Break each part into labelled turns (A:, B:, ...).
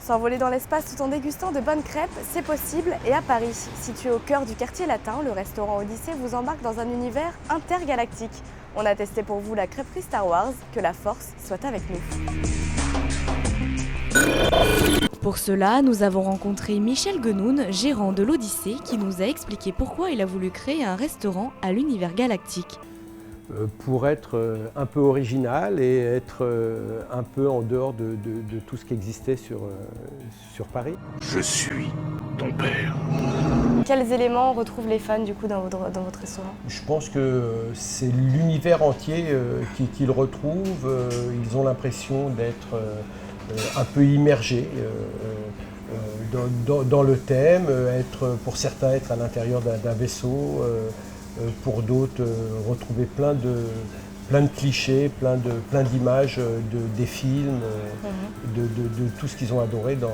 A: S'envoler dans l'espace tout en dégustant de bonnes crêpes, c'est possible et à Paris. Situé au cœur du quartier latin, le restaurant Odyssée vous embarque dans un univers intergalactique. On a testé pour vous la crêperie Star Wars, que la force soit avec nous. Pour cela, nous avons rencontré Michel Guenoun, gérant de l'Odyssée, qui nous a expliqué pourquoi il a voulu créer un restaurant à l'univers galactique.
B: Pour être un peu original et être un peu en dehors de tout ce qui existait sur Paris.
C: Je suis ton père.
A: Quels éléments retrouvent les fans du coup dans votre restaurant?
B: Je pense que c'est l'univers entier qu'ils retrouvent. Ils ont l'impression d'être un peu immergés dans le thème, pour certains être à l'intérieur d'un vaisseau. Pour d'autres, retrouver plein de clichés, plein d'images des films, de tout ce qu'ils ont adoré dans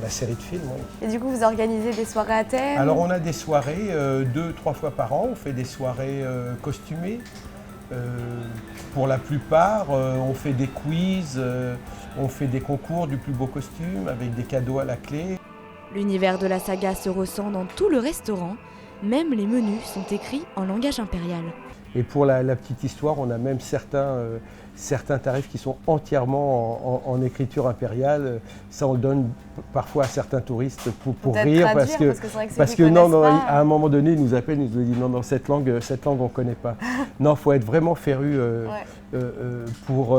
B: la série de films. Oui.
A: Et du coup, vous organisez des soirées à thème?
B: Alors on a des soirées 2-3 fois par an, on fait des soirées costumées. Pour la plupart, on fait des quiz, on fait des concours du plus beau costume avec des cadeaux à la clé.
A: L'univers de la saga se ressent dans tout le restaurant. Même les menus sont écrits en langage impérial.
B: Et pour la petite histoire, on a même certains tarifs qui sont entièrement en écriture impériale. Ça, on le donne parfois à certains touristes pour rire. Parce que non, à un moment donné, ils nous appellent, ils nous disent non, cette langue, on ne connaît pas. Non, il faut être vraiment féru pour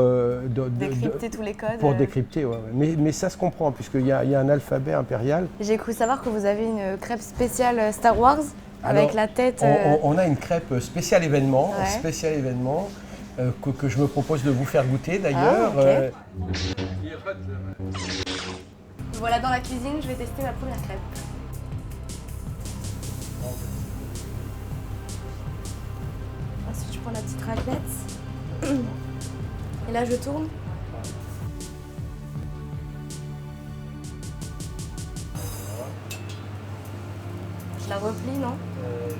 A: décrypter tous les codes.
B: Pour décrypter, ouais. Mais ça se comprend, puisqu'il y a un alphabet impérial.
A: J'ai cru savoir que vous avez une crêpe spéciale Star Wars. Avec
B: Alors,
A: la tête.
B: On a une crêpe spécial événement, que je me propose de vous faire goûter d'ailleurs.
A: Ah, okay. Voilà dans la cuisine, je vais tester ma première crêpe. Ensuite, je prends la petite raclette. Et là, je tourne. Je la replie, non?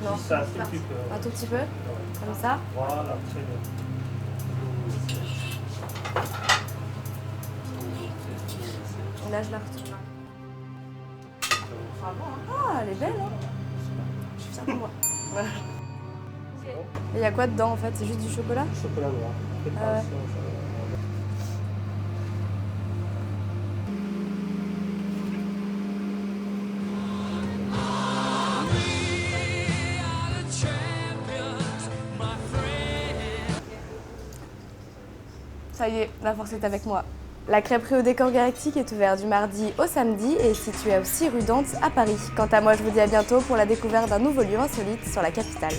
A: Non,
D: ça, un
A: tout petit peu, comme ça.
D: Voilà, très bien.
A: Et là, je la retourne. Ah, elle est belle, hein? Je suis fière de moi. Et il y a quoi dedans, en fait? C'est juste du chocolat?
D: Chocolat noir.
A: Ça y est, la force est avec moi. La crêperie au décor galactique est ouverte du mardi au samedi et est située aussi rue Dante à Paris. Quant à moi, je vous dis à bientôt pour la découverte d'un nouveau lieu insolite sur la capitale.